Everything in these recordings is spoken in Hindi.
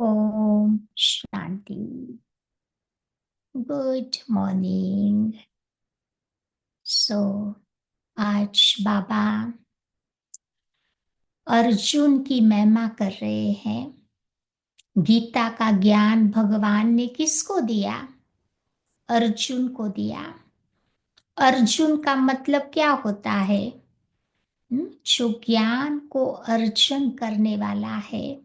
ओम शांति। Good morning. सो आज बाबा अर्जुन की महिमा कर रहे हैं। गीता का ज्ञान भगवान ने किसको दिया? अर्जुन को दिया। अर्जुन का मतलब क्या होता है? जो ज्ञान को अर्जन करने वाला है,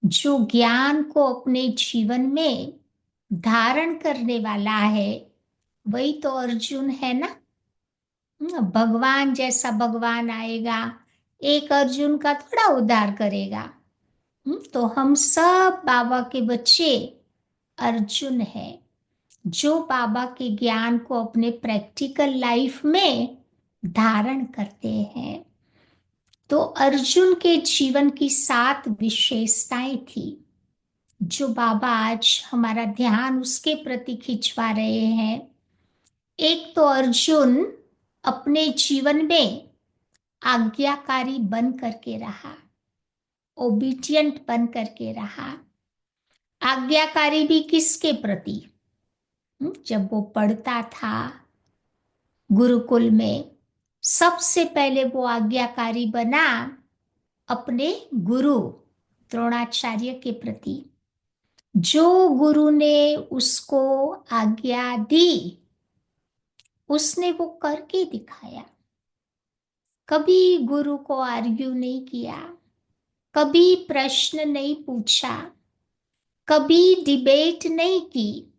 जो ज्ञान को अपने जीवन में धारण करने वाला है, वही तो अर्जुन है ना। भगवान जैसा भगवान आएगा, एक अर्जुन का थोड़ा उद्धार करेगा। तो हम सब बाबा के बच्चे अर्जुन है, जो बाबा के ज्ञान को अपने प्रैक्टिकल लाइफ में धारण करते हैं। तो अर्जुन के जीवन की 7 विशेषताएं थी, जो बाबा आज हमारा ध्यान उसके प्रति खिंचवा रहे हैं। एक तो अर्जुन अपने जीवन में आज्ञाकारी बन करके रहा, ओबीडियंट बन करके रहा। आज्ञाकारी भी किसके प्रति? जब वो पढ़ता था गुरुकुल में, सबसे पहले वो आज्ञाकारी बना अपने गुरु द्रोणाचार्य के प्रति। जो गुरु ने उसको आज्ञा दी, उसने वो करके दिखाया। कभी गुरु को आर्ग्यू नहीं किया, कभी प्रश्न नहीं पूछा, कभी डिबेट नहीं की।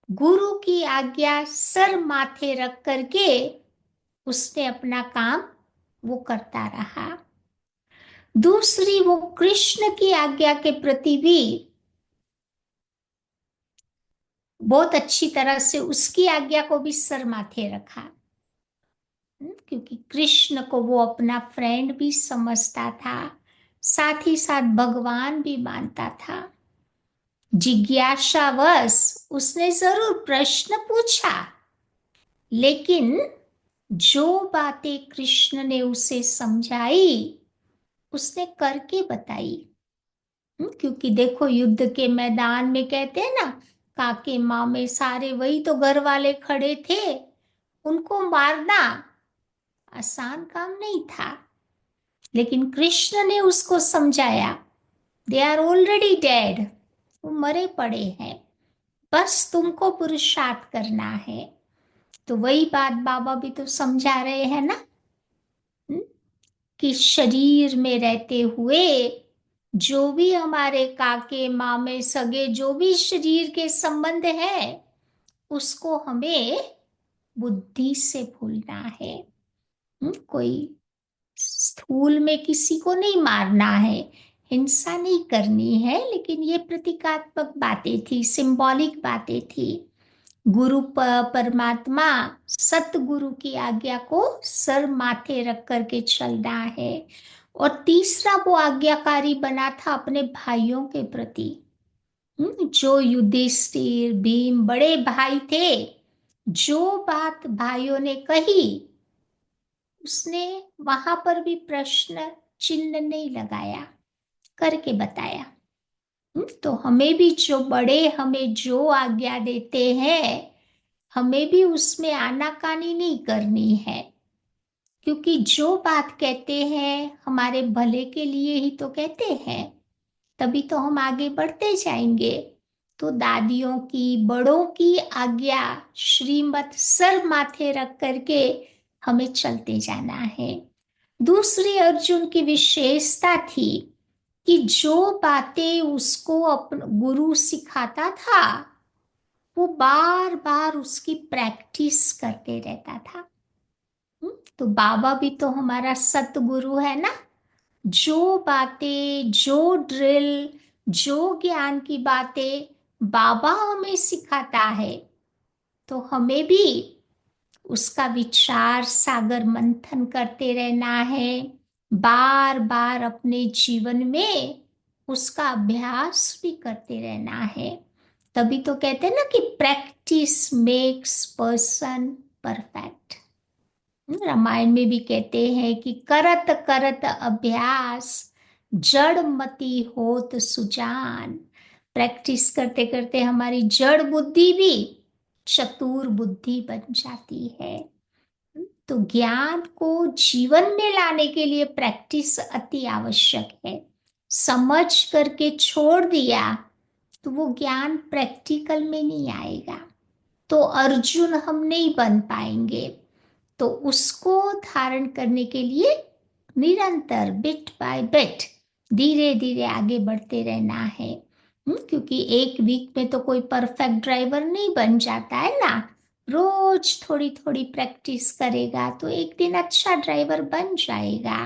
गुरु की आज्ञा सर माथे रख करके उसने अपना काम वो करता रहा। दूसरी, वो कृष्ण की आज्ञा के प्रति भी बहुत अच्छी तरह से उसकी आज्ञा को भी सर माथे रखा। क्योंकि कृष्ण को वो अपना फ्रेंड भी समझता था, साथ ही साथ भगवान भी मानता था। जिज्ञासावश उसने जरूर प्रश्न पूछा, लेकिन जो बातें कृष्ण ने उसे समझाई, उसने करके बताई। क्योंकि देखो, युद्ध के मैदान में कहते हैं ना, काके मामे सारे, वही तो घर वाले खड़े थे। उनको मारना आसान काम नहीं था, लेकिन कृष्ण ने उसको समझाया, दे आर ऑलरेडी डेड, वो मरे पड़े हैं, बस तुमको पुरुषार्थ करना है। तो वही बात बाबा भी तो समझा रहे हैं ना, कि शरीर में रहते हुए जो भी हमारे काके मामे सगे जो भी शरीर के संबंध है, उसको हमें बुद्धि से भूलना है। कोई स्थूल में किसी को नहीं मारना है, हिंसा नहीं करनी है, लेकिन ये प्रतीकात्मक बातें थी, सिंबॉलिक बातें थी। गुरु परमात्मा सतगुरु की आज्ञा को सर माथे रख करके चलना है। और तीसरा, वो आज्ञाकारी बना था अपने भाइयों के प्रति। जो युधिष्ठिर भीम बड़े भाई थे, जो बात भाइयों ने कही, उसने वहां पर भी प्रश्न चिन्ह नहीं लगाया, करके बताया। तो हमें भी जो बड़े हमें जो आज्ञा देते हैं, हमें भी उसमें आनाकानी नहीं करनी है। क्योंकि जो बात कहते हैं हमारे भले के लिए ही तो कहते हैं, तभी तो हम आगे बढ़ते जाएंगे। तो दादियों की, बड़ों की आज्ञा श्रीमत सर माथे रख करके हमें चलते जाना है। दूसरी अर्जुन की विशेषता थी कि जो बातें उसको अपना गुरु सिखाता था, वो बार बार उसकी प्रैक्टिस करते रहता था। तो बाबा भी तो हमारा सतगुरु है ना। जो बातें, जो ड्रिल, जो ज्ञान की बातें बाबा हमें सिखाता है, तो हमें भी उसका विचार सागर मंथन करते रहना है। बार बार अपने जीवन में उसका अभ्यास भी करते रहना है। तभी तो कहते हैं ना कि practice makes person perfect. Ramayan में भी कहते हैं कि करत करत अभ्यास जड़ मति होत सुजान। प्रैक्टिस करते करते हमारी जड़ बुद्धि भी चतुर बुद्धि बन जाती है। तो ज्ञान को जीवन में लाने के लिए प्रैक्टिस अति आवश्यक है। समझ करके छोड़ दिया तो वो ज्ञान प्रैक्टिकल में नहीं आएगा, तो अर्जुन हम नहीं बन पाएंगे। तो उसको धारण करने के लिए निरंतर बिट बाय बिट धीरे धीरे आगे बढ़ते रहना है। क्योंकि एक वीक में तो कोई परफेक्ट ड्राइवर नहीं बन जाता है ना। रोज थोड़ी थोड़ी प्रैक्टिस करेगा तो एक दिन अच्छा ड्राइवर बन जाएगा।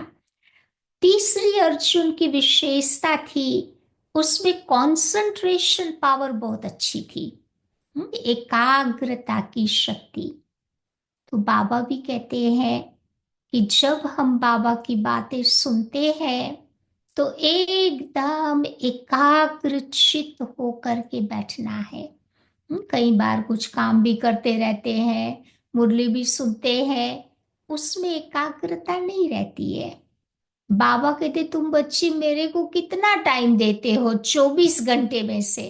तीसरी अर्जुन की विशेषता थी, उसमें कंसंट्रेशन पावर बहुत अच्छी थी। एकाग्रता की शक्ति। तो बाबा भी कहते हैं कि जब हम बाबा की बातें सुनते हैं तो एकदम एकाग्रचित होकर के बैठना है। कई बार कुछ काम भी करते रहते हैं, मुरली भी सुनते हैं, उसमें एकाग्रता नहीं रहती है। बाबा कहते तुम बच्ची मेरे को कितना टाइम देते हो 24 घंटे में से,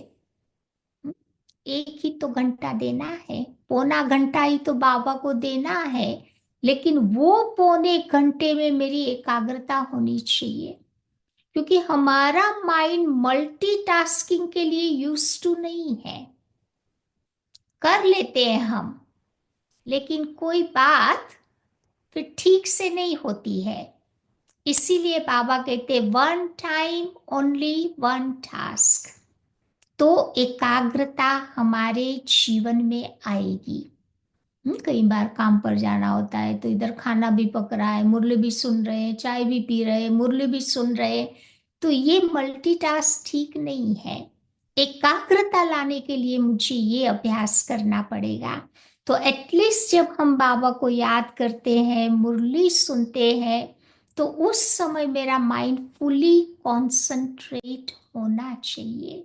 एक ही तो घंटा देना है, पौना घंटा ही तो बाबा को देना है। लेकिन वो पौने घंटे में मेरी एकाग्रता होनी चाहिए, क्योंकि हमारा माइंड मल्टीटास्किंग के लिए यूज टू नहीं है। कर लेते हैं हम, लेकिन कोई बात फिर ठीक से नहीं होती है। इसीलिए बाबा कहते one time only one task. तो एकाग्रता हमारे जीवन में आएगी। कई बार काम पर जाना होता है तो इधर खाना भी पक रहा है, मुरली भी सुन रहे हैं, चाय भी पी रहे हैं, मुरली भी सुन रहे हैं, तो ये मल्टीटास्क ठीक नहीं है। एकाग्रता लाने के लिए मुझे ये अभ्यास करना पड़ेगा। तो एटलीस्ट जब हम बाबा को याद करते हैं, मुरली सुनते हैं, तो उस समय मेरा माइंड फुली कॉन्सेंट्रेट होना चाहिए।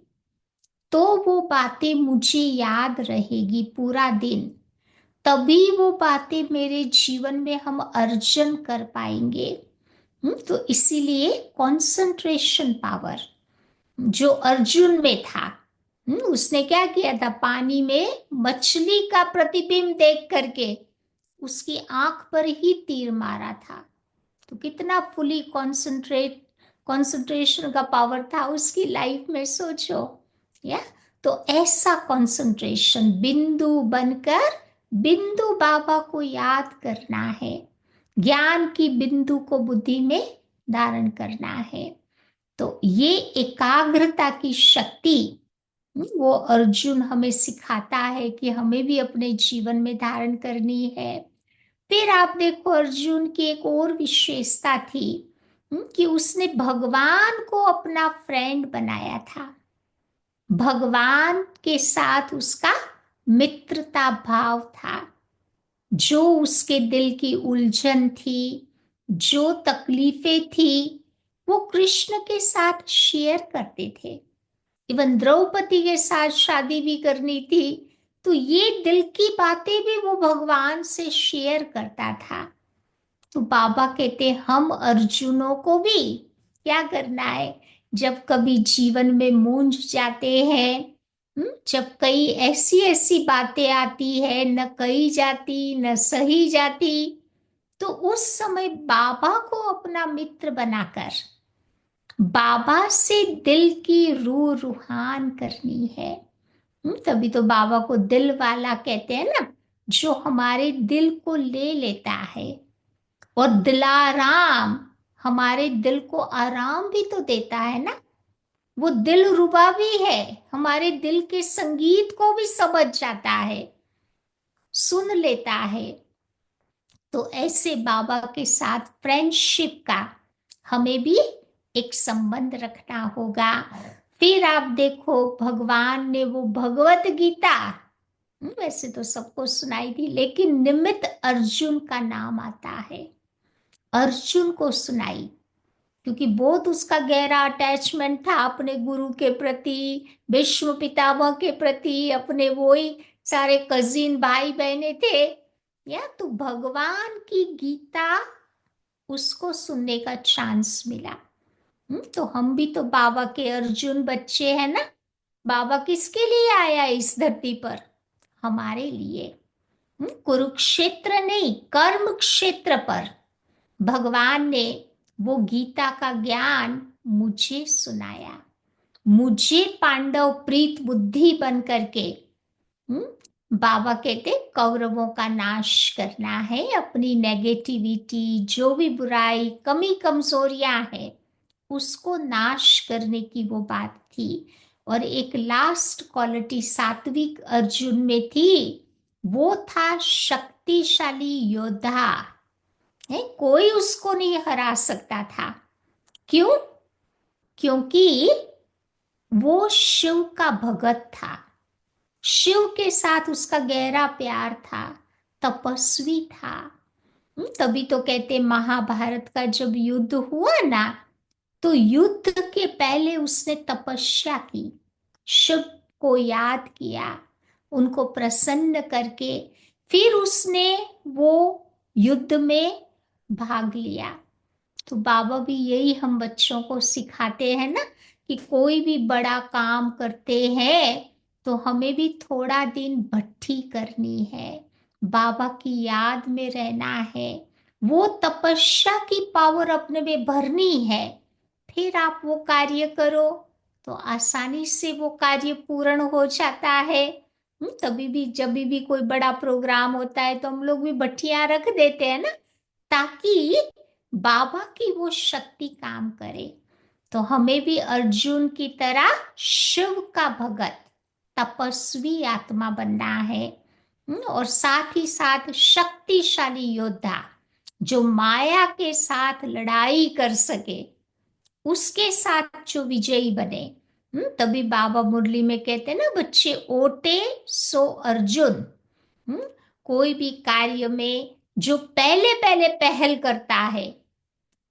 तो वो बातें मुझे याद रहेगी पूरा दिन, तभी वो बातें मेरे जीवन में हम अर्जन कर पाएंगे। तो इसीलिए कंसंट्रेशन पावर जो अर्जुन में था, उसने क्या किया था, पानी में मछली का प्रतिबिंब देख करके उसकी आंख पर ही तीर मारा था। तो कितना फुली कंसंट्रेशन का पावर था उसकी लाइफ में, सोचो। या तो ऐसा कंसंट्रेशन, बिंदु बनकर बिंदु बाबा को याद करना है, ज्ञान की बिंदु को बुद्धि में धारण करना है। तो ये एकाग्रता की शक्ति वो अर्जुन हमें सिखाता है कि हमें भी अपने जीवन में धारण करनी है। फिर आप देखो अर्जुन की एक और विशेषता थी, कि उसने भगवान को अपना फ्रेंड बनाया था। भगवान के साथ उसका मित्रता भाव था। जो उसके दिल की उलझन थी, जो तकलीफें थी, वो कृष्ण के साथ शेयर करते थे। इवन द्रौपदी के साथ शादी भी करनी थी तो ये दिल की बातें भी वो भगवान से शेयर करता था। तो बाबा कहते हम अर्जुनों को भी क्या करना है, जब कभी जीवन में मूंझ जाते हैं, जब कई ऐसी ऐसी बातें आती है, न कही जाती न सही जाती, तो उस समय बाबा को अपना मित्र बनाकर बाबा से दिल की रूह रुहान करनी है। तभी तो बाबा को दिल वाला कहते हैं ना, जो हमारे दिल को ले लेता है। और दिलाराम हमारे दिल को आराम भी तो देता है ना। वो दिल रुबा भी है, हमारे दिल के संगीत को भी समझ जाता है, सुन लेता है। तो ऐसे बाबा के साथ फ्रेंडशिप का हमें भी एक संबंध रखना होगा। फिर आप देखो भगवान ने वो भगवत गीता, वैसे तो सबको सुनाई थी, लेकिन निमित्त अर्जुन का नाम आता है, अर्जुन को सुनाई, क्योंकि बहुत उसका गहरा अटैचमेंट था अपने गुरु के प्रति, भीष्म पितामह के प्रति, अपने वो ही सारे कजिन भाई बहने थे। या तो भगवान की गीता उसको सुनने का चांस मिला। तो हम भी तो बाबा के अर्जुन बच्चे हैं ना। बाबा किसके लिए आया इस धरती पर? हमारे लिए। कुरुक्षेत्र नहीं, कर्म क्षेत्र पर भगवान ने वो गीता का ज्ञान मुझे सुनाया। मुझे पांडव प्रीत बुद्धि बन करके, हम्म, बाबा कहते कौरवों का नाश करना है। अपनी नेगेटिविटी, जो भी बुराई कमी कमजोरियां है, उसको नाश करने की वो बात थी। और एक लास्ट क्वालिटी सात्विक अर्जुन में थी, वो था शक्तिशाली योद्धा है। कोई उसको नहीं हरा सकता था। क्यों? क्योंकि वो शिव का भगत था। शिव के साथ उसका गहरा प्यार था, तपस्वी था। तभी तो कहते महाभारत का जब युद्ध हुआ ना, तो युद्ध के पहले उसने तपस्या की, शिव को याद किया, उनको प्रसन्न करके फिर उसने वो युद्ध में भाग लिया। तो बाबा भी यही हम बच्चों को सिखाते हैं ना, कि कोई भी बड़ा काम करते हैं तो हमें भी थोड़ा दिन भट्ठी करनी है, बाबा की याद में रहना है, वो तपस्या की पावर अपने में भरनी है। फिर आप वो कार्य करो तो आसानी से वो कार्य पूर्ण हो जाता है। तभी भी जब भी कोई बड़ा प्रोग्राम होता है तो हम लोग भी भट्टियां रख देते हैं ना, ताकि बाबा की वो शक्ति काम करे। तो हमें भी अर्जुन की तरह शिव का भगत, तपस्वी आत्मा बनना है। और साथ ही साथ शक्तिशाली योद्धा, जो माया के साथ लड़ाई कर सके, उसके साथ जो विजयी बने। तभी बाबा मुरली में कहते हैं ना, बच्चे ओटे सो अर्जुन। हम्म, कोई भी कार्य में जो पहले पहले पहल करता है,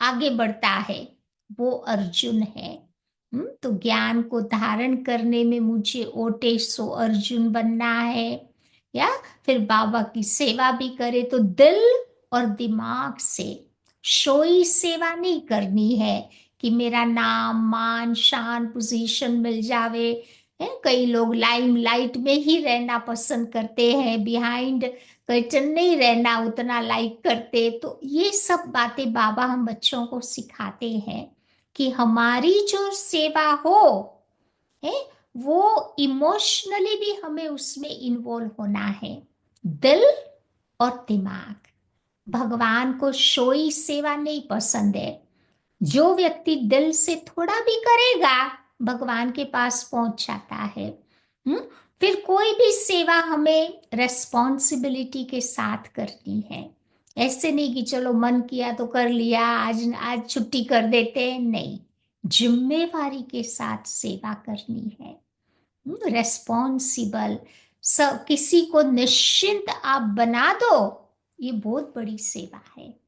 आगे बढ़ता है, वो अर्जुन है। तो ज्ञान को धारण करने में मुझे ओटे सो अर्जुन बनना है। या फिर बाबा की सेवा भी करे तो दिल और दिमाग से, शोई सेवा नहीं करनी है कि मेरा नाम मान शान पोजीशन मिल जावे। है, कई लोग लाइम लाइट में ही रहना पसंद करते हैं, बिहाइंड कर्टन नहीं रहना उतना लाइक करते। तो ये सब बातें बाबा हम बच्चों को सिखाते हैं कि हमारी जो सेवा हो है, वो इमोशनली भी हमें उसमें इन्वॉल्व होना है, दिल और दिमाग। भगवान को शोई सेवा नहीं पसंद है। जो व्यक्ति दिल से थोड़ा भी करेगा, भगवान के पास पहुंच जाता है। हम्म फिर कोई भी सेवा हमें रेस्पॉन्सिबिलिटी के साथ करनी है। ऐसे नहीं कि चलो मन किया तो कर लिया, आज आज छुट्टी कर देते हैं, नहीं, जिम्मेवारी के साथ सेवा करनी है। रेस्पॉन्सिबल, सब किसी को निश्चिंत आप बना दो, ये बहुत बड़ी सेवा है।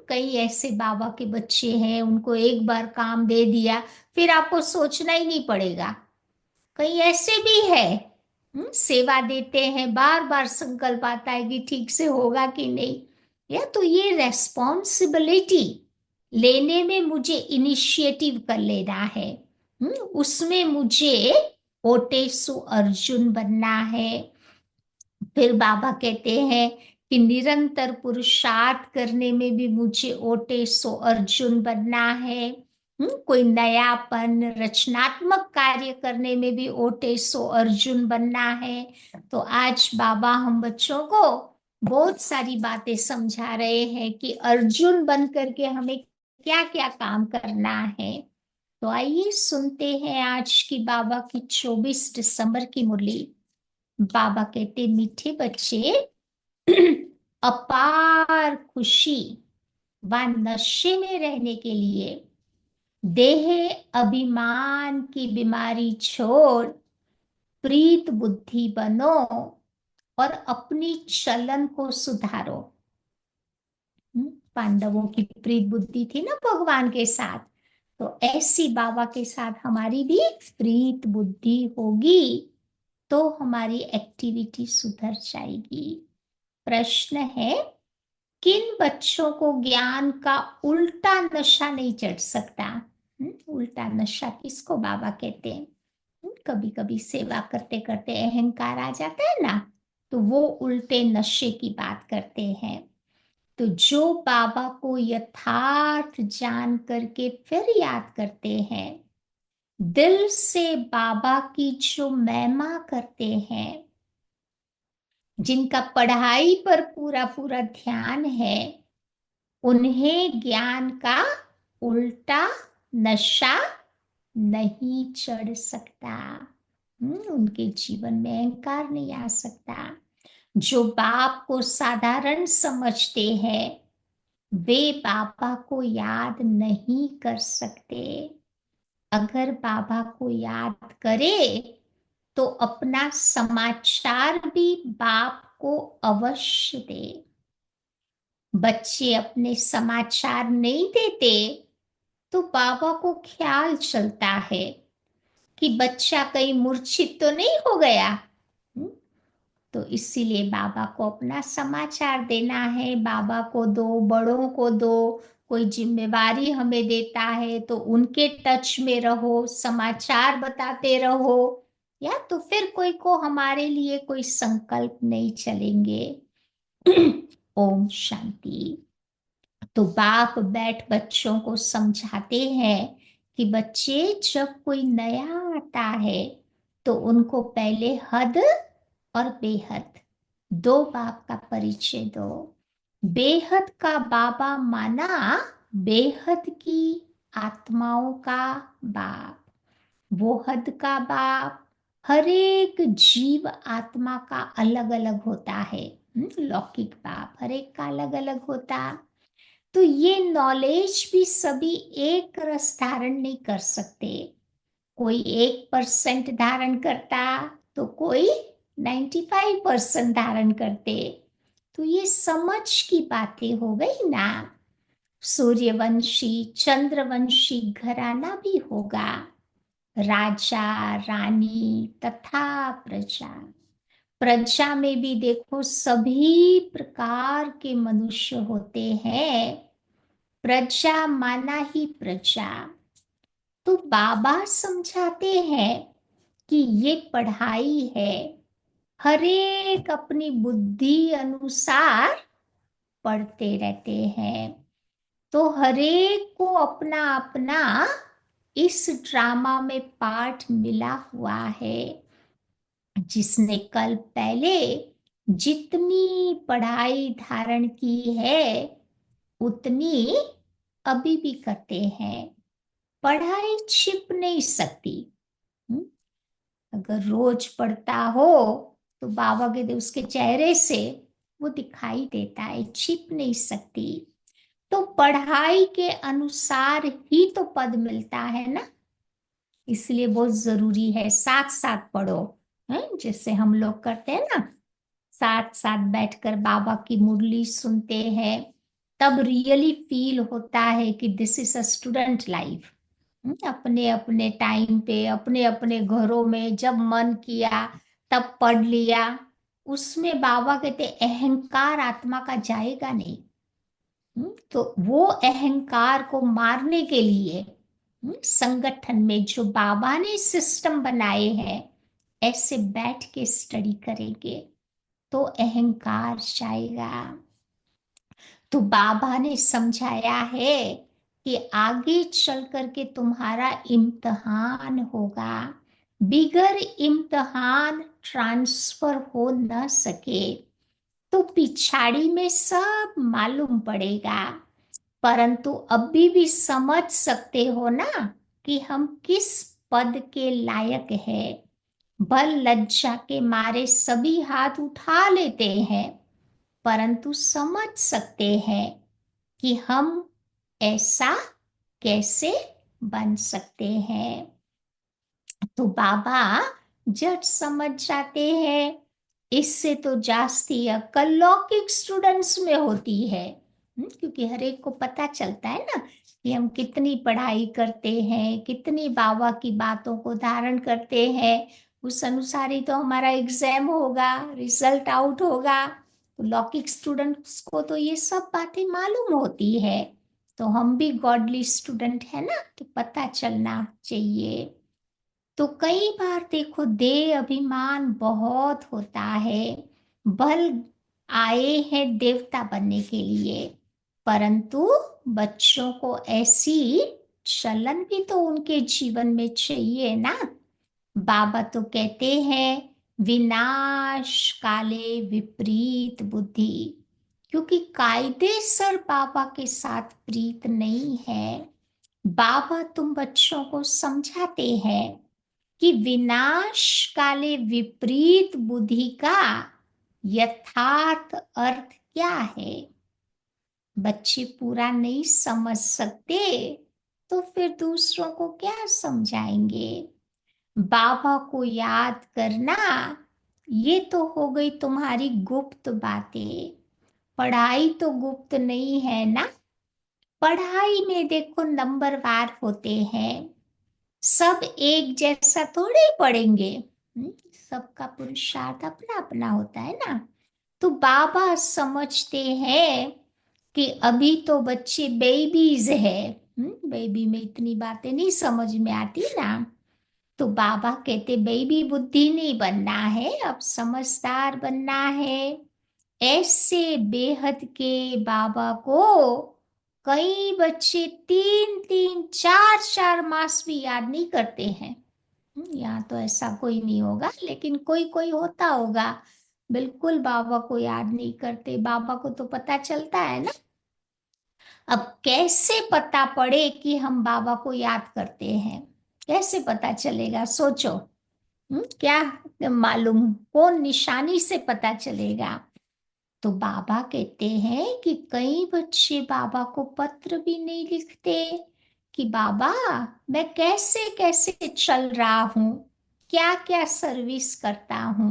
कई ऐसे बाबा के बच्चे हैं, उनको एक बार काम दे दिया फिर आपको सोचना ही नहीं पड़ेगा। कई ऐसे भी है, सेवा देते हैं, बार बार संकल्प आता है कि ठीक से होगा कि नहीं। या तो ये रेस्पॉन्सिबिलिटी लेने में मुझे इनिशिएटिव कर लेना है। उसमें मुझे ओटेसु अर्जुन बनना है। फिर बाबा कहते हैं कि निरंतर पुरुषार्थ करने में भी मुझे ओटे सो अर्जुन बनना है। कोई नयापन, रचनात्मक कार्य करने में भी ओटे सो अर्जुन बनना है। तो आज बाबा हम बच्चों को बहुत सारी बातें समझा रहे हैं कि अर्जुन बन करके हमें क्या क्या काम करना है। तो आइए सुनते हैं आज की बाबा की 24 दिसंबर की मुरली। बाबा कहते मीठे बच्चे, अपार खुशी व नशे में रहने के लिए देह अभिमान की बीमारी छोड़ प्रीत बुद्धि बनो और अपनी चलन को सुधारो। पांडवों की प्रीत बुद्धि थी ना भगवान के साथ, तो ऐसी बाबा के साथ हमारी भी प्रीत बुद्धि होगी तो हमारी एक्टिविटी सुधर जाएगी। प्रश्न है, किन बच्चों को ज्ञान का उल्टा नशा नहीं चढ़ सकता? उल्टा नशा किसको बाबा कहते हैं? कभी कभी सेवा करते करते अहंकार आ जाता है ना, तो वो उल्टे नशे की बात करते हैं। तो जो बाबा को यथार्थ जान करके फिर याद करते हैं, दिल से बाबा की जो महिमा करते हैं, जिनका पढ़ाई पर पूरा पूरा ध्यान है, उन्हें ज्ञान का उल्टा नशा नहीं चढ़ सकता। उनके जीवन में अहंकार नहीं आ सकता। जो बाप को साधारण समझते हैं, वे बाबा को याद नहीं कर सकते। अगर बाबा को याद करे तो अपना समाचार भी बाप को अवश्य दे। बच्चे अपने समाचार नहीं देते तो बाबा को ख्याल चलता है कि बच्चा कहीं मूर्छित तो नहीं हो गया। तो इसीलिए बाबा को अपना समाचार देना है। बाबा को दो, बड़ों को दो, कोई जिम्मेवारी हमें देता है तो उनके टच में रहो, समाचार बताते रहो, या तो फिर कोई को हमारे लिए कोई संकल्प नहीं चलेंगे। ओम शांति। तो बाप बैठ बच्चों को समझाते हैं कि बच्चे, जब कोई नया आता है तो उनको पहले हद और बेहद, दो बाप का परिचय दो। बेहद का बाबा माना बेहद की आत्माओं का बाप। वो हद का बाप हर एक जीव आत्मा का अलग अलग होता है। लौकिक बाप हर एक का अलग अलग होता। तो ये नॉलेज भी सभी एक रस धारण नहीं कर सकते। कोई 1% धारण करता तो कोई 95% धारण करते। तो ये समझ की बातें हो गई ना। सूर्यवंशी चंद्रवंशी घराना भी होगा, राजा रानी तथा प्रजा। प्रजा में भी देखो सभी प्रकार के मनुष्य होते हैं। प्रजा माना ही प्रजा। तो बाबा समझाते हैं कि ये पढ़ाई है, हर एक अपनी बुद्धि अनुसार पढ़ते रहते हैं। तो हर एक को अपना अपना इस ड्रामा में पार्ट मिला हुआ है। जिसने कल पहले जितनी पढ़ाई धारण की है उतनी अभी भी करते हैं। पढ़ाई छिप नहीं सकती। हम्म? अगर रोज पढ़ता हो तो बाबा के उसके चेहरे से वो दिखाई देता है, छिप नहीं सकती। तो पढ़ाई के अनुसार ही तो पद मिलता है ना। इसलिए बहुत जरूरी है साथ साथ पढ़ो, है जैसे हम लोग करते हैं ना, साथ साथ बैठकर बाबा की मुरली सुनते हैं। तब रियली फील होता है कि this is a student life. अपने अपने टाइम पे अपने अपने घरों में जब मन किया तब पढ़ लिया। उसमें बाबा कहते अहंकार आत्मा का जाएगा नहीं। तो वो अहंकार को मारने के लिए संगठन में जो बाबा ने सिस्टम बनाए हैं, ऐसे बैठ के स्टडी करेंगे तो अहंकार जाएगा। तो बाबा ने समझाया है कि आगे चल करके तुम्हारा इम्तहान होगा। बिगर इम्तहान ट्रांसफर हो न सके तो पिछाड़ी में सब मालूम पड़ेगा। परंतु अभी भी समझ सकते हो ना कि हम किस पद के लायक है। बल लज्जा के मारे सभी हाथ उठा लेते हैं, परंतु समझ सकते हैं कि हम ऐसा कैसे बन सकते हैं। तो बाबा जट समझ जाते हैं। इससे तो जास्ती अक्ल लौकिक स्टूडेंट्स में होती है। क्योंकि हर एक को पता चलता है ना कि हम कितनी पढ़ाई करते हैं, कितनी बाबा की बातों को धारण करते हैं। उस अनुसार ही तो हमारा एग्जाम होगा, रिजल्ट आउट होगा। तो लौकिक स्टूडेंट्स को तो ये सब बातें मालूम होती है। तो हम भी गॉडली स्टूडेंट है ना, तो पता चलना चाहिए। तो कई बार देखो देह अभिमान बहुत होता है, बल आए हैं देवता बनने के लिए, परंतु बच्चों को ऐसी चलन भी तो उनके जीवन में चाहिए ना। बाबा तो कहते हैं विनाश काले विपरीत बुद्धि, क्योंकि कायदेसर बाबा के साथ प्रीत नहीं है। बाबा तुम बच्चों को समझाते हैं कि विनाश काले विपरीत बुद्धि का यथार्थ अर्थ क्या है। बच्चे पूरा नहीं समझ सकते तो फिर दूसरों को क्या समझाएंगे। बाबा को याद करना, ये तो हो गई तुम्हारी गुप्त बातें। पढ़ाई तो गुप्त नहीं है ना। पढ़ाई में देखो नंबर वार होते हैं, सब एक जैसा थोड़े ही पढ़ेंगे। सबका पुरुषार्थ अपना अपना होता है ना। तो बाबा समझते हैं कि अभी तो बच्चे बेबीज है, बेबी में इतनी बातें नहीं समझ में आती ना। तो बाबा कहते बेबी बुद्धि नहीं बनना है, अब समझदार बनना है। ऐसे बेहद के बाबा को कई बच्चे 3-3 4-4 मास भी याद नहीं करते हैं। यहाँ तो ऐसा कोई नहीं होगा, लेकिन कोई कोई होता होगा, बिल्कुल बाबा को याद नहीं करते। बाबा को तो पता चलता है ना। अब कैसे पता पड़े कि हम बाबा को याद करते हैं, कैसे पता चलेगा सोचो। क्या मालूम, कौन निशानी से पता चलेगा। तो बाबा कहते हैं कि कई बच्चे बाबा को पत्र भी नहीं लिखते कि बाबा मैं कैसे कैसे चल रहा हूँ, क्या क्या सर्विस करता हूँ।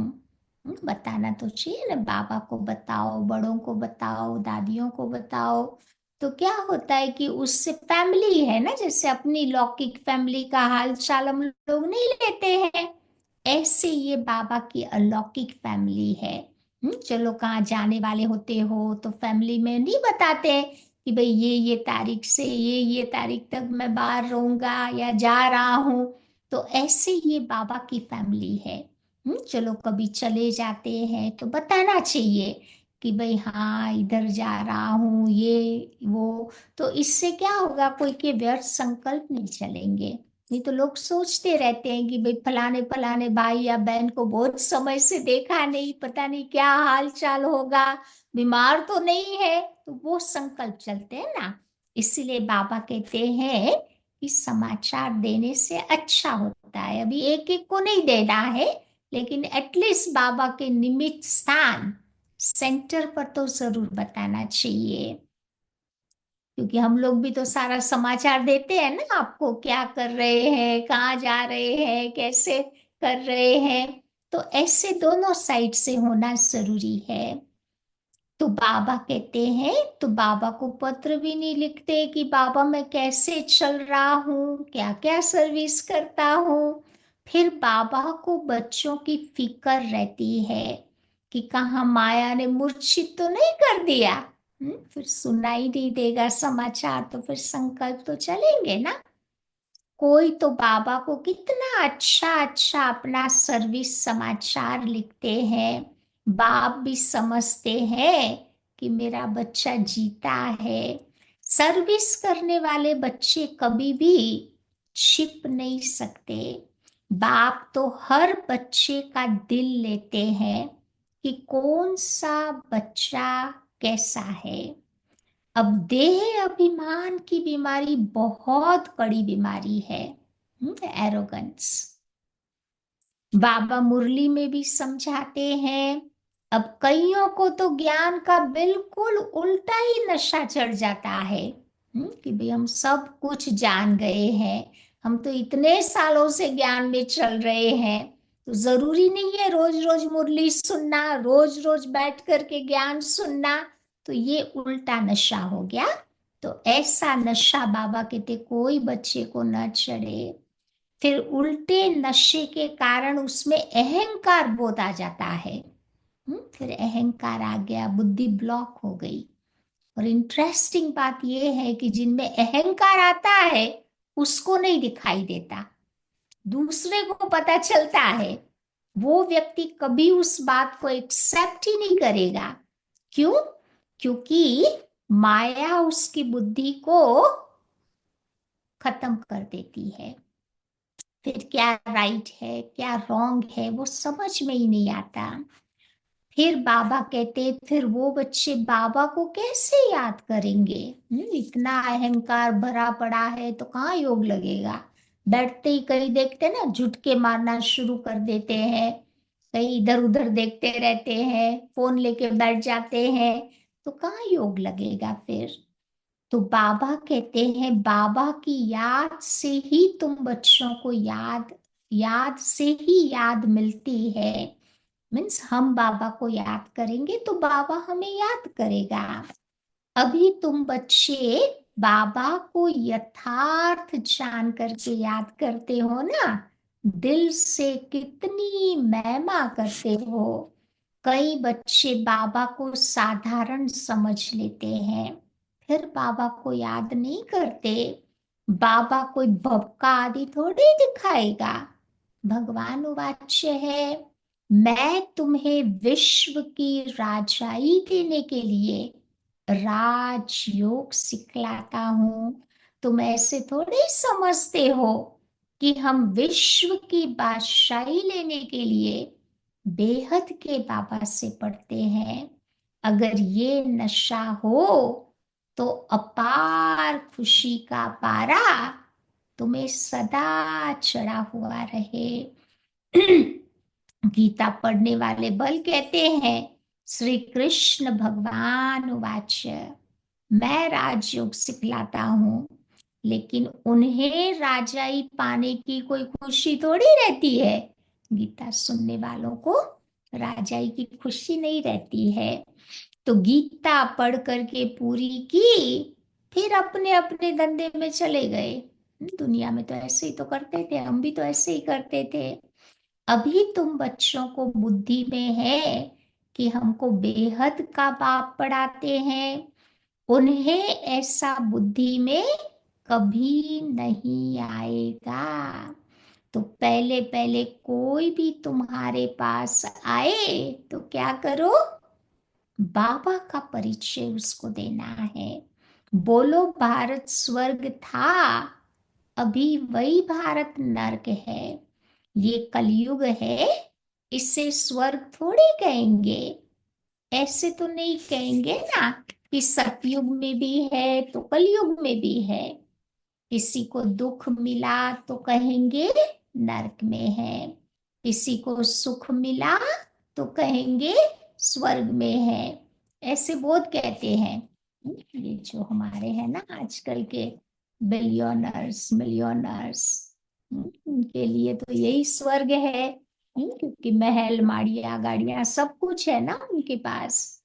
बताना तो चाहिए ना, बाबा को बताओ, बड़ों को बताओ, दादियों को बताओ। तो क्या होता है कि उससे फैमिली है ना, जैसे अपनी लौकिक फैमिली का हाल चाल हम लोग नहीं लेते हैं, ऐसे ये बाबा की अलौकिक फैमिली है। चलो कहाँ जाने वाले होते हो तो फैमिली में नहीं बताते हैं कि भाई ये तारीख से ये तारीख तक मैं बाहर रहूंगा या जा रहा हूँ। तो ऐसे ये बाबा की फैमिली है। चलो कभी चले जाते हैं तो बताना चाहिए कि भाई हाँ इधर जा रहा हूँ ये वो। तो इससे क्या होगा, कोई के व्यर्थ संकल्प नहीं चलेंगे। नहीं तो लोग सोचते रहते हैं कि भाई फलाने फलाने भाई या बहन को बहुत समय से देखा नहीं, पता नहीं क्या हाल चाल होगा, बीमार तो नहीं है, तो वो संकल्प चलते हैं ना। इसीलिए बाबा कहते हैं कि समाचार देने से अच्छा होता है। अभी एक एक को नहीं देना है, लेकिन एटलीस्ट बाबा के निमित्त स्थान सेंटर पर तो जरूर बताना चाहिए। क्योंकि हम लोग भी तो सारा समाचार देते हैं ना, आपको क्या कर रहे हैं, कहाँ जा रहे हैं, कैसे कर रहे हैं। तो ऐसे दोनों साइड से होना जरूरी है। तो बाबा कहते हैं, तो बाबा को पत्र भी नहीं लिखते कि बाबा मैं कैसे चल रहा हूँ, क्या क्या सर्विस करता हूँ। फिर बाबा को बच्चों की फिक्र रहती है कि कहाँ माया ने मूर्छित तो नहीं कर दिया। फिर सुनाई नहीं देगा समाचार तो फिर संकल्प तो चलेंगे ना। कोई तो बाबा को कितना अच्छा अच्छा अपना सर्विस समाचार लिखते हैं, बाप भी समझते हैं कि मेरा बच्चा जीता है। सर्विस करने वाले बच्चे कभी भी छिप नहीं सकते। बाप तो हर बच्चे का दिल लेते हैं कि कौन सा बच्चा कैसा है। अब देह अभिमान की बीमारी बहुत कड़ी बीमारी है, एरोगेंस। बाबा मुरली में भी समझाते हैं। अब कईयों को तो ज्ञान का बिल्कुल उल्टा ही नशा चढ़ जाता है, कि भाई हम सब कुछ जान गए हैं, हम तो इतने सालों से ज्ञान में चल रहे हैं, तो जरूरी नहीं है रोज रोज मुरली सुनना, रोज रोज बैठ करके ज्ञान सुनना। तो ये उल्टा नशा हो गया। तो ऐसा नशा बाबा कहते कोई बच्चे को न चढ़े। फिर उल्टे नशे के कारण उसमें अहंकार बोध आ जाता है। फिर अहंकार आ गया, बुद्धि ब्लॉक हो गई। और इंटरेस्टिंग बात यह है कि जिनमें अहंकार आता है उसको नहीं दिखाई देता, दूसरे को पता चलता है। वो व्यक्ति कभी उस बात को एक्सेप्ट ही नहीं करेगा। क्यों? क्योंकि माया उसकी बुद्धि को खत्म कर देती है। फिर क्या राइट है क्या रॉन्ग है वो समझ में ही नहीं आता। फिर बाबा कहते फिर वो बच्चे बाबा को कैसे याद करेंगे? इतना अहंकार भरा पड़ा है तो कहाँ योग लगेगा। बैठते ही कहीं देखते ना झुटके मारना शुरू कर देते हैं, कहीं इधर उधर देखते रहते हैं, फोन लेके बैठ जाते हैं, तो कहाँ योग लगेगा फिर। तो बाबा कहते हैं बाबा की याद से ही तुम बच्चों को याद याद से ही याद मिलती है। मीन्स हम बाबा को याद करेंगे तो बाबा हमें याद करेगा। अभी तुम बच्चे बाबा को यथार्थ जान करके याद करते हो ना, दिल से कितनी महिमा करते हो। कई बच्चे बाबा को साधारण समझ लेते हैं, फिर बाबा को याद नहीं करते। बाबा कोई भक्का आदि थोड़ी दिखाएगा। भगवान वाच्य है, मैं तुम्हें विश्व की राजाई देने के लिए राजयोग सिखलाता हूं। तुम ऐसे थोड़े समझते हो कि हम विश्व की बादशाही लेने के लिए बेहद के बाबा से पढ़ते हैं। अगर ये नशा हो तो अपार खुशी का पारा तुम्हें सदा चढ़ा हुआ रहे। गीता पढ़ने वाले बल कहते हैं श्री कृष्ण भगवान वाच्य, मैं राजयोग सिखलाता हूँ, लेकिन उन्हें राजाई पाने की कोई खुशी थोड़ी रहती है। गीता सुनने वालों को राजाई की खुशी नहीं रहती है। तो गीता पढ़ करके पूरी की, फिर अपने अपने धंधे में चले गए। दुनिया में तो ऐसे ही तो करते थे, हम भी तो ऐसे ही करते थे। अभी तुम बच्चों को बुद्धि में है कि हमको बेहद का बाप पढ़ाते हैं, उन्हें ऐसा बुद्धि में कभी नहीं आएगा। तो पहले पहले कोई भी तुम्हारे पास आए तो क्या करो, बाबा का परिचय उसको देना है। बोलो भारत स्वर्ग था, अभी वही भारत नर्क है। ये कलयुग है, इसे स्वर्ग थोड़ी कहेंगे। ऐसे तो नहीं कहेंगे ना कि सतयुग में भी है तो कलयुग में भी है। किसी को दुख मिला तो कहेंगे नरक में है, किसी को सुख मिला तो कहेंगे स्वर्ग में है। ऐसे बहुत कहते हैं। ये जो हमारे हैं ना आजकल के बिलियनर्स मिलियनर्स, उनके लिए तो यही स्वर्ग है। क्योंकि महल माड़िया गाड़ियां सब कुछ है ना उनके पास।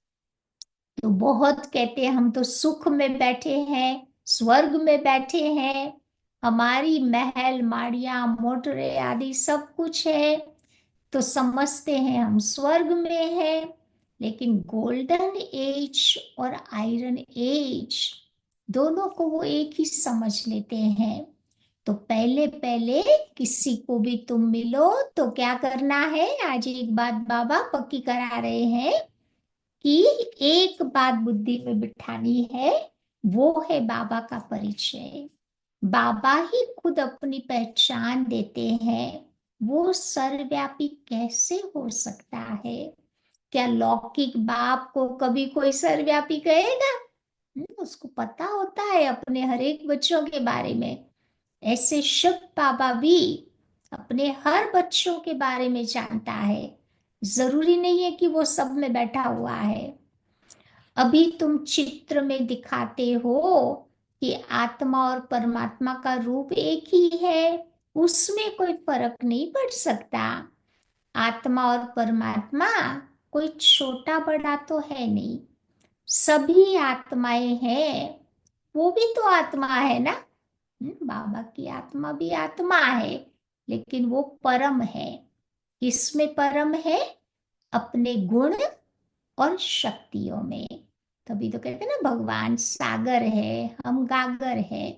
तो बहुत कहते हैं हम तो सुख में बैठे हैं, स्वर्ग में बैठे हैं, हमारी महल माड़ियां मोटरें आदि सब कुछ है, तो समझते हैं हम स्वर्ग में हैं। लेकिन गोल्डन एज और आयरन एज दोनों को वो एक ही समझ लेते हैं। तो पहले पहले किसी को भी तुम मिलो तो क्या करना है, आज एक बात बाबा पक्की करा रहे हैं कि एक बात बुद्धि में बिठानी है, वो है बाबा का परिचय। बाबा ही खुद अपनी पहचान देते हैं। वो सर्वव्यापी कैसे हो सकता है? क्या लौकिक बाप को कभी कोई सर्वव्यापी कहेगा? उसको पता होता है अपने हर एक बच्चों के बारे में। ऐसे शिव बाबा भी अपने हर बच्चों के बारे में जानता है। जरूरी नहीं है कि वो सब में बैठा हुआ है। अभी तुम चित्र में दिखाते हो कि आत्मा और परमात्मा का रूप एक ही है, उसमें कोई फर्क नहीं पड़ सकता। आत्मा और परमात्मा कोई छोटा बड़ा तो है नहीं, सभी आत्माएं हैं। वो भी तो आत्मा है ना। बाबा की आत्मा भी आत्मा है, लेकिन वो परम है। किसमें परम है? अपने गुण और शक्तियों में। तभी तो कहते हैं ना, भगवान सागर है, हम गागर है।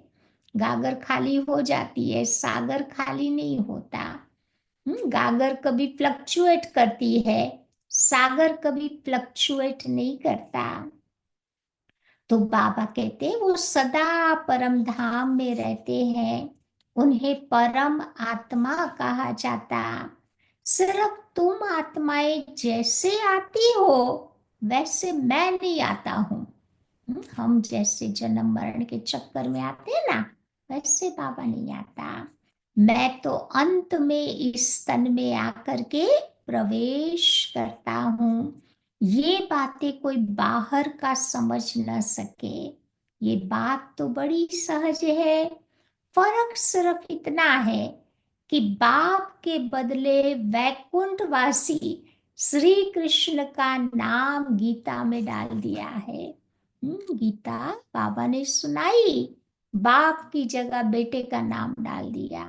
गागर खाली हो जाती है, सागर खाली नहीं होता। गागर कभी फ्लक्चुएट करती है, सागर कभी फ्लक्चुएट नहीं करता। तो बाबा कहते हैं वो सदा परम धाम में रहते हैं, उन्हें परम आत्मा कहा जाता। सिर्फ तुम आत्माएं जैसे आती हो वैसे मैं नहीं आता हूँ। हम जैसे जन्म मरण के चक्कर में आते हैं ना, वैसे बाबा नहीं आता। मैं तो अंत में इस तन में आकर के प्रवेश करता हूँ। ये बातें कोई बाहर का समझ न सके, ये बात तो बड़ी सहज है। फर्क सिर्फ इतना है कि बाप के बदले वैकुंठवासी श्री कृष्ण का नाम गीता में डाल दिया है। गीता बाबा ने सुनाई, बाप की जगह बेटे का नाम डाल दिया।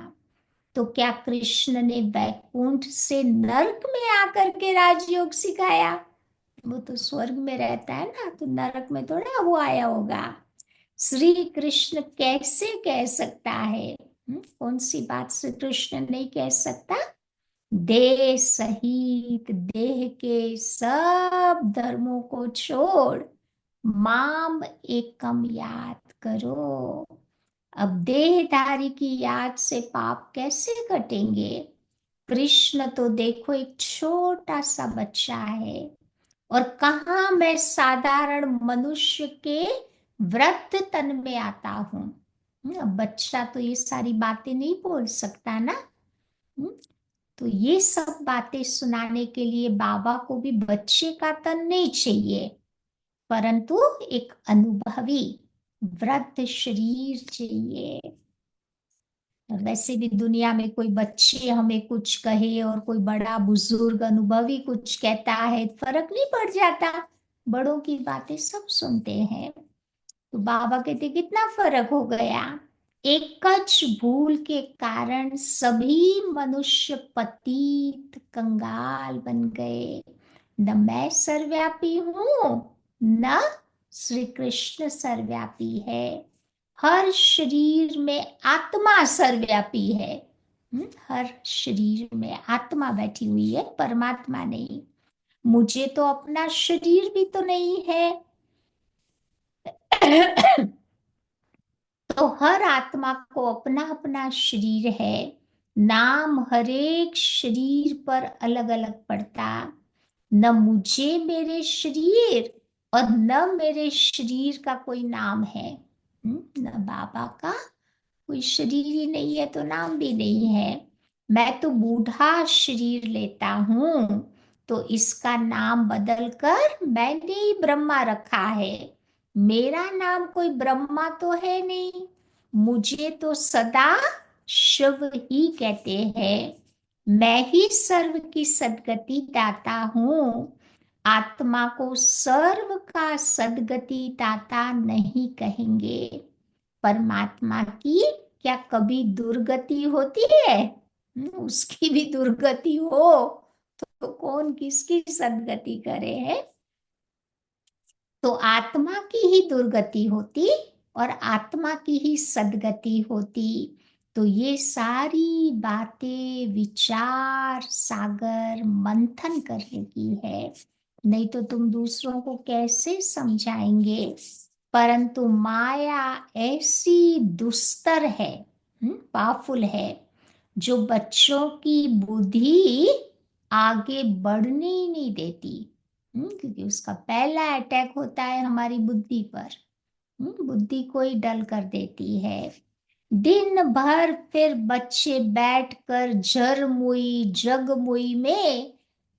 तो क्या कृष्ण ने वैकुंठ से नरक में आकर के राजयोग सिखाया? वो तो स्वर्ग में रहता है ना, तो नरक में थोड़ा वो आया होगा। श्री कृष्ण कैसे कह सकता है? कौन सी बात से कृष्ण नहीं कह सकता? देह सहित देह के सब धर्मों को छोड़ माम एकम याद करो। अब देहधारी की याद से पाप कैसे कटेंगे? कृष्ण तो देखो एक छोटा सा बच्चा है, और कहाँ मैं साधारण मनुष्य के वृत्त तन में आता हूँ। अब बच्चा तो ये सारी बातें नहीं बोल सकता ना। हम्म, तो ये सब बातें सुनाने के लिए बाबा को भी बच्चे का तन नहीं चाहिए, परंतु एक अनुभवी वृद्ध शरीर चाहिए। वैसे भी दुनिया में कोई बच्चे हमें कुछ कहे और कोई बड़ा बुजुर्ग अनुभवी कुछ कहता है, फर्क नहीं पड़ जाता। बड़ों की बातें सब सुनते हैं। तो बाबा कहते कितना फर्क हो गया। एक कच भूल के कारण सभी मनुष्य पतित कंगाल बन गए। न मैं सर्वव्यापी हूं, न श्री कृष्ण सर्वव्यापी है। हर शरीर में आत्मा सर्वव्यापी है। हर शरीर में आत्मा बैठी हुई है, परमात्मा नहीं। मुझे तो अपना शरीर भी तो नहीं है। तो हर आत्मा को अपना अपना शरीर है। नाम हरेक शरीर पर अलग अलग पड़ता। न मुझे मेरे शरीर और न मेरे शरीर का कोई नाम है। न बाबा का कोई शरीर ही नहीं है तो नाम भी नहीं है। मैं तो बूढ़ा शरीर लेता हूँ, तो इसका नाम बदलकर मैंने ही ब्रह्मा रखा है। मेरा नाम कोई ब्रह्मा तो है नहीं, मुझे तो सदा शिव ही कहते हैं। मैं ही सर्व की सद्गति दाता हूँ। आत्मा को सर्व का सद्गति दाता नहीं कहेंगे। परमात्मा की क्या कभी दुर्गति होती है? उसकी भी दुर्गति हो तो कौन किसकी सद्गति करे है? तो आत्मा की ही दुर्गति होती और आत्मा की ही सद्गति होती। तो ये सारी बातें विचार सागर मंथन करने की है, नहीं तो तुम दूसरों को कैसे समझाएंगे? परंतु माया ऐसी दुस्तर है, पावरफुल है, जो बच्चों की बुद्धि आगे बढ़ने ही नहीं देती। क्योंकि उसका पहला अटैक होता है हमारी बुद्धि पर। बुद्धि को ही डल कर देती है। दिन भर फिर बच्चे बैठकर जरमुई जगमुई में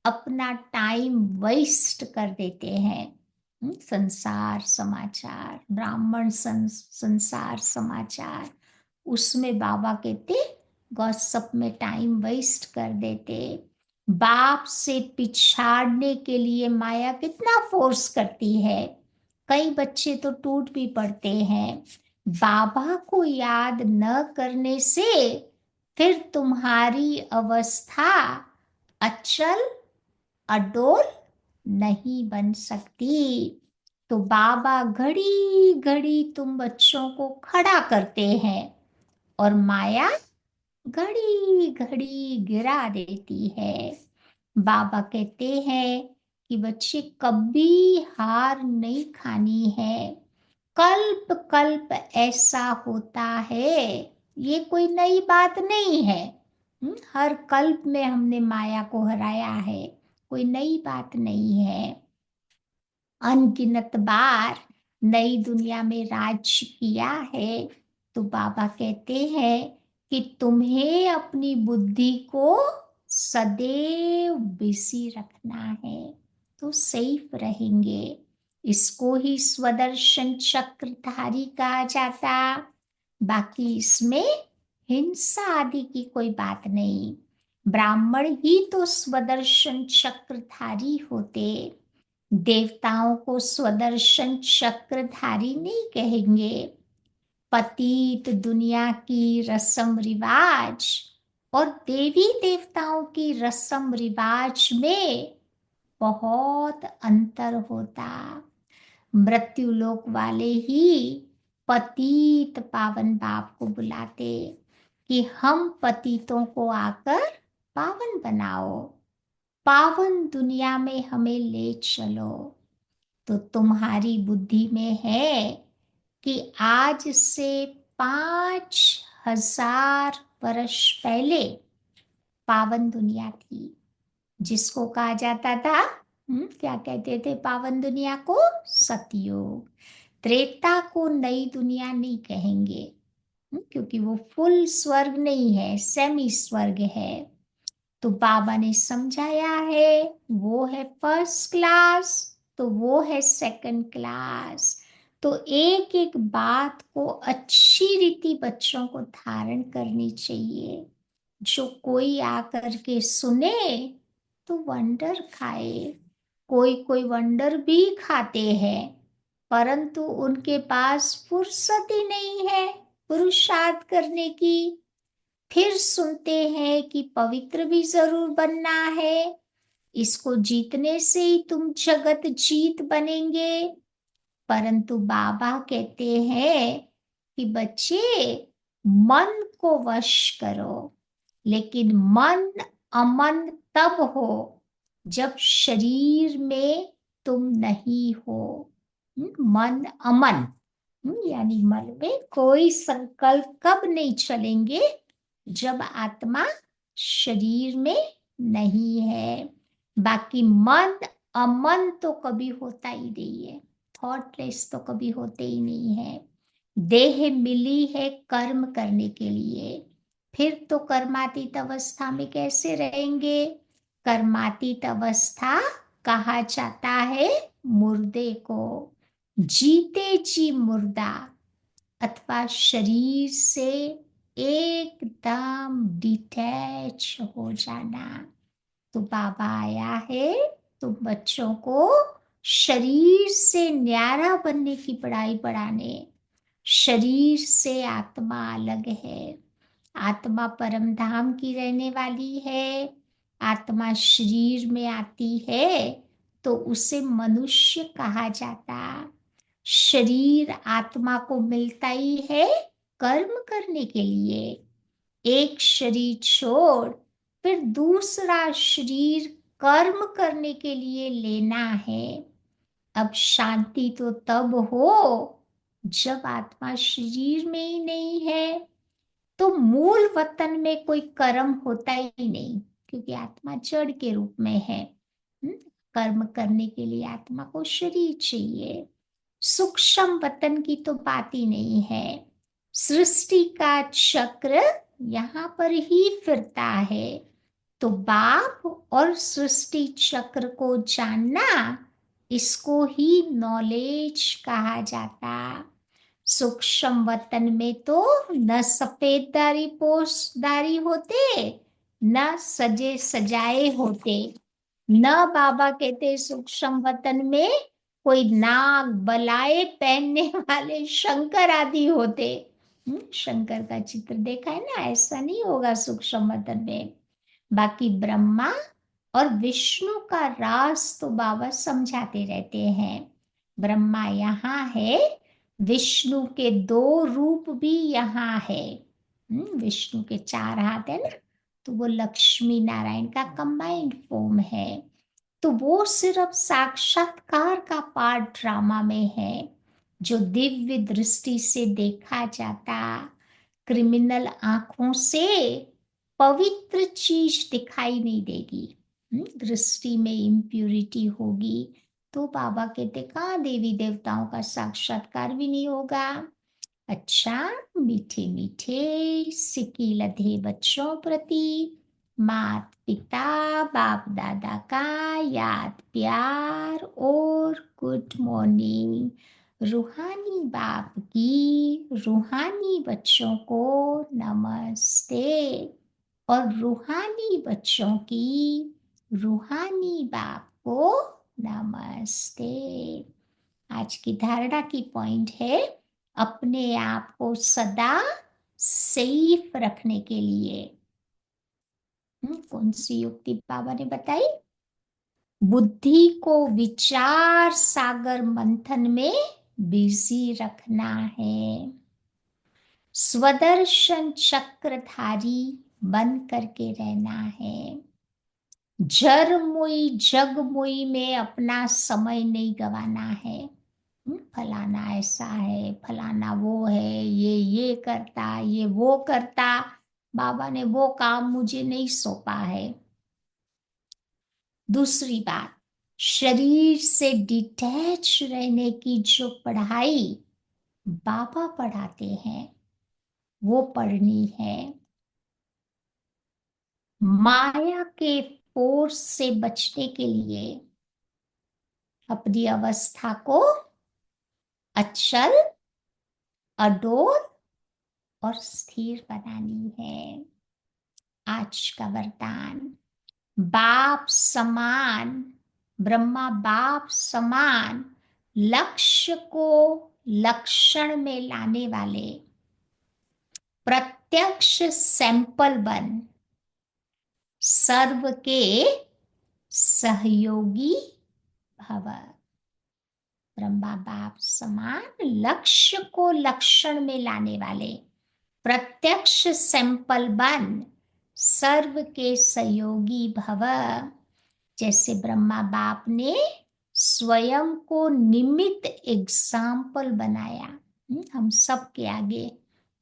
अपना टाइम वेस्ट कर देते हैं। संसार समाचार, ब्राह्मण संसार समाचार, उसमें बाबा कहते गॉसिप में टाइम वेस्ट कर देते। बाप से पिछाड़ने के लिए माया कितना फोर्स करती है। कई बच्चे तो टूट भी पड़ते हैं। बाबा को याद न करने से फिर तुम्हारी अवस्था अचल अडोल नहीं बन सकती। तो बाबा घड़ी घड़ी तुम बच्चों को खड़ा करते हैं और माया घड़ी घड़ी गिरा देती है। बाबा कहते हैं कि बच्चे कभी हार नहीं खानी है। कल्प कल्प ऐसा होता है, ये कोई नई बात नहीं है। हर कल्प में हमने माया को हराया है, कोई नई बात नहीं है। अनगिनत बार नई दुनिया में राज किया है। तो बाबा कहते हैं कि तुम्हें अपनी बुद्धि को सदैव बिजी रखना है, तो सेफ रहेंगे। इसको ही स्वदर्शन चक्रधारी कहा जाता। बाकी इसमें हिंसा आदि की कोई बात नहीं। ब्राह्मण ही तो स्वदर्शन चक्रधारी होते, देवताओं को स्वदर्शन चक्रधारी नहीं कहेंगे। पतित दुनिया की रस्म रिवाज और देवी देवताओं की रस्म रिवाज में बहुत अंतर होता। मृत्यु लोक वाले ही पतित पावन बाप को बुलाते कि हम पतितों को आकर पावन बनाओ, पावन दुनिया में हमें ले चलो। तो तुम्हारी बुद्धि में है कि आज से 5,000 वर्ष पहले पावन दुनिया थी, जिसको कहा जाता था, क्या कहते थे पावन दुनिया को? सतयुग। त्रेता को नई दुनिया नहीं कहेंगे, क्योंकि वो फुल स्वर्ग नहीं है, सेमी स्वर्ग है। तो बाबा ने समझाया है, वो है फर्स्ट क्लास, तो वो है सेकंड क्लास। तो एक एक बात को अच्छी रीति बच्चों को धारण करनी चाहिए। जो कोई आकर के सुने तो वंडर खाए। कोई कोई वंडर भी खाते हैं, परंतु उनके पास फुर्सत ही नहीं है पुरुषार्थ करने की। फिर सुनते हैं कि पवित्र भी जरूर बनना है, इसको जीतने से ही तुम जगत जीत बनेंगे। परंतु बाबा कहते हैं कि बच्चे मन को वश करो, लेकिन मन अमन तब हो जब शरीर में तुम नहीं हो। मन अमन, यानी मन में कोई संकल्प कब नहीं चलेंगे? जब आत्मा शरीर में नहीं है। बाकी मन अमन तो कभी होता ही नहीं है, थॉटलेस तो कभी होते ही नहीं है। देह मिली है कर्म करने के लिए, फिर तो कर्मातीत अवस्था में कैसे रहेंगे? कर्मातीत अवस्था कहा जाता है मुर्दे को, जीते जी मुर्दा, अथवा शरीर से एकदम डिटैच हो जाना। तो बाबा आया है तो बच्चों को शरीर से न्यारा बनने की पढ़ाई पढ़ाने। शरीर से आत्मा अलग है, आत्मा परम धाम की रहने वाली है। आत्मा शरीर में आती है तो उसे मनुष्य कहा जाता। शरीर आत्मा को मिलता ही है कर्म करने के लिए। एक शरीर छोड़ फिर दूसरा शरीर कर्म करने के लिए लेना है। अब शांति तो तब हो जब आत्मा शरीर में ही नहीं है। तो मूल वतन में कोई कर्म होता ही नहीं, क्योंकि आत्मा जड़ के रूप में है। कर्म करने के लिए आत्मा को शरीर चाहिए। सूक्ष्म वतन की तो बात ही नहीं है। सृष्टि का चक्र यहाँ पर ही फिरता है। तो बाप और सृष्टि चक्र को जानना, इसको ही नॉलेज कहा जाता। सूक्ष्म वतन में तो न सफेददारी पोशदारी होते, न सजे सजाए होते। न बाबा कहते सूक्ष्म वतन में कोई नाग बलाए पहनने वाले शंकर आदि होते। शंकर का चित्र देखा है ना, ऐसा नहीं होगा सूक्ष्म वतन में। बाकी ब्रह्मा और विष्णु का राज तो बाबा समझाते रहते हैं। ब्रह्मा यहाँ है, विष्णु के 2 रूप भी यहाँ है। विष्णु के 4 हाथ है ना, तो वो लक्ष्मी नारायण का कंबाइंड फॉर्म है। तो वो सिर्फ साक्षात्कार का पार्ट ड्रामा में है, जो दिव्य दृष्टि से देखा जाता। क्रिमिनल आंखों से पवित्र चीज दिखाई नहीं देगी। दृष्टि में इम्प्यूरिटी होगी तो बाबा कहते कहाँ देवी देवताओं का साक्षात्कार भी नहीं होगा। अच्छा, मीठे मीठे सिक्की लधे बच्चों प्रति मात पिता बाप दादा का याद प्यार और गुड मॉर्निंग। रूहानी बाप की रूहानी बच्चों को नमस्ते, और रूहानी बच्चों की रूहानी बाप को नमस्ते। आज की धारणा की पॉइंट है, अपने आप को सदा सेफ रखने के लिए कौन सी युक्ति बाबा ने बताई? बुद्धि को विचार सागर मंथन में बिजी रखना है। स्वदर्शन चक्रधारी बन करके रहना है। जर मुई जग मुई में अपना समय नहीं गवाना है। फलाना ऐसा है, फलाना वो है, ये करता, ये वो करता, बाबा ने वो काम मुझे नहीं सौंपा है। दूसरी बात, शरीर से डिटैच रहने की जो पढ़ाई बाबा पढ़ाते हैं वो पढ़नी है। माया के फोर्स से बचने के लिए अपनी अवस्था को अचल, अडोल और स्थिर बनानी है। आज का वरदान, बाप समान, ब्रह्मा बाप समान लक्ष्य को लक्षण में लाने वाले प्रत्यक्ष सैंपल बन सर्व के सहयोगी भव। ब्रह्मा बाप समान लक्ष्य को लक्षण में लाने वाले प्रत्यक्ष सैंपल बन सर्व के सहयोगी भव। जैसे ब्रह्मा बाप ने स्वयं को निमित्त एग्जाम्पल बनाया, हम सब के आगे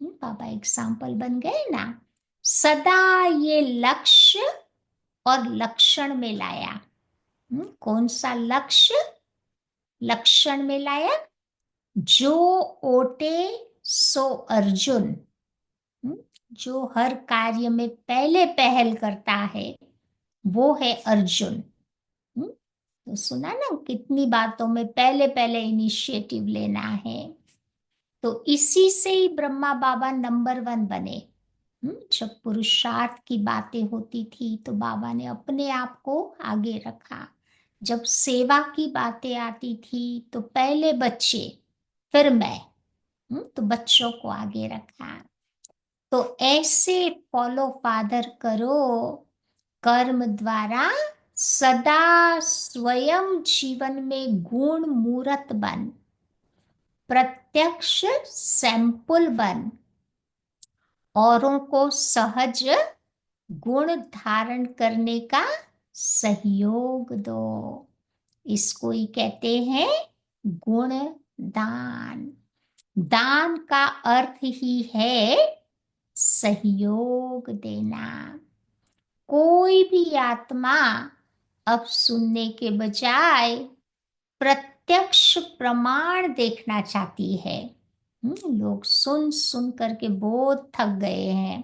बाबा एग्जाम्पल बन गए ना। सदा ये लक्ष्य और लक्षण में लाया। कौन सा लक्ष्य लक्षण में लाया? जो ओटे सो अर्जुन, जो हर कार्य में पहले पहल करता है वो है अर्जुन। तो सुना ना, कितनी बातों में पहले पहले इनिशिएटिव लेना है। तो इसी से ही ब्रह्मा बाबा नंबर 1 बने। जब पुरुषार्थ की बातें होती थी तो बाबा ने अपने आप को आगे रखा। जब सेवा की बातें आती थी तो पहले बच्चे फिर मैं, तो बच्चों को आगे रखा। तो ऐसे फॉलो फादर करो, कर्म द्वारा सदा स्वयं जीवन में गुण मूरत बन, प्रत्यक्ष सैंपल बन, औरों को सहज गुण धारण करने का सहयोग दो। इसको ही कहते हैं गुण दान। दान का अर्थ ही है सहयोग देना। कोई भी आत्मा अब सुनने के बजाय प्रत्यक्ष प्रमाण देखना चाहती है। लोग सुन सुन करके बहुत थक गए हैं।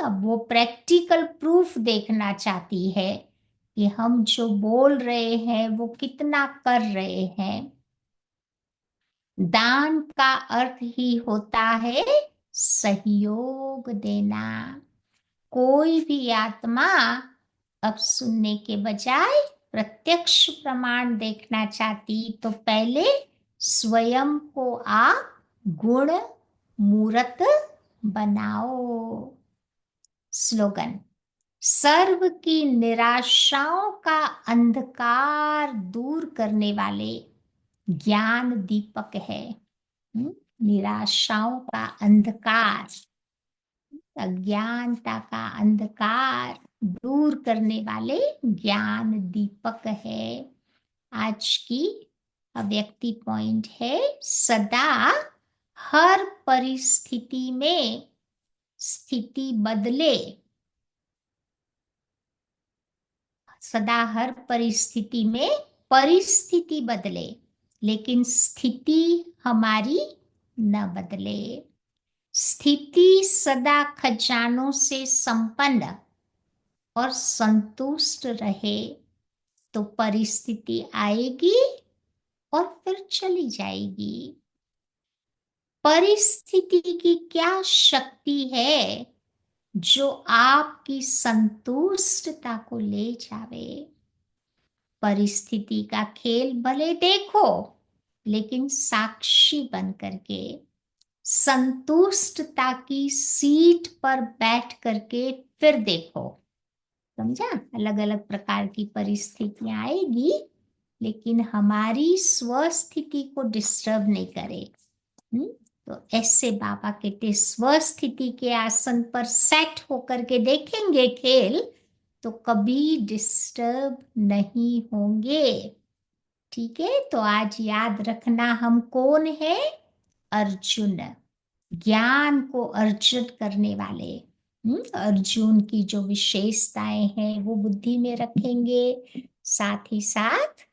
अब वो प्रैक्टिकल प्रूफ देखना चाहती है कि हम जो बोल रहे हैं वो कितना कर रहे हैं। दान का अर्थ ही होता है सहयोग देना। कोई भी आत्मा अब सुनने के बजाय प्रत्यक्ष प्रमाण देखना चाहती तो पहले स्वयं को आप गुण मूरत बनाओ। स्लोगन, सर्व की निराशाओं का अंधकार दूर करने वाले ज्ञान दीपक है। निराशाओं का अंधकार, अज्ञानता का अंधकार दूर करने वाले ज्ञान दीपक है। आज की अव्यक्ति पॉइंट है, सदा हर परिस्थिति में स्थिति बदले, सदा हर परिस्थिति में परिस्थिति बदले, लेकिन स्थिति हमारी न बदले। स्थिति सदा खजानों से संपन्न और संतुष्ट रहे, तो परिस्थिति आएगी और फिर चली जाएगी। परिस्थिति की क्या शक्ति है जो आपकी संतुष्टता को ले जावे। परिस्थिति का खेल भले देखो, लेकिन साक्षी बन करके संतुष्टता की सीट पर बैठ करके फिर देखो। समझा? अलग अलग प्रकार की परिस्थितियां आएगी, लेकिन हमारी स्वस्थिति को डिस्टर्ब नहीं करे। तो ऐसे बाबा कहते स्वस्थिति के आसन पर सेट होकर के देखेंगे खेल, तो कभी डिस्टर्ब नहीं होंगे। ठीक है, तो आज याद रखना हम कौन है? अर्जुन, ज्ञान को अर्जित करने वाले। अर्जुन की जो विशेषताएं हैं वो बुद्धि में रखेंगे। साथ ही साथ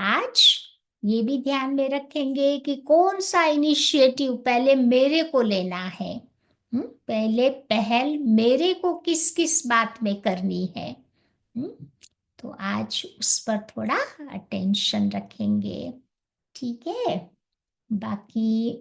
आज ये भी ध्यान में रखेंगे कि कौन सा इनिशिएटिव पहले मेरे को लेना है। पहले पहल मेरे को किस किस बात में करनी है। हम्म, तो आज उस पर थोड़ा अटेंशन रखेंगे। ठीक है, बाकी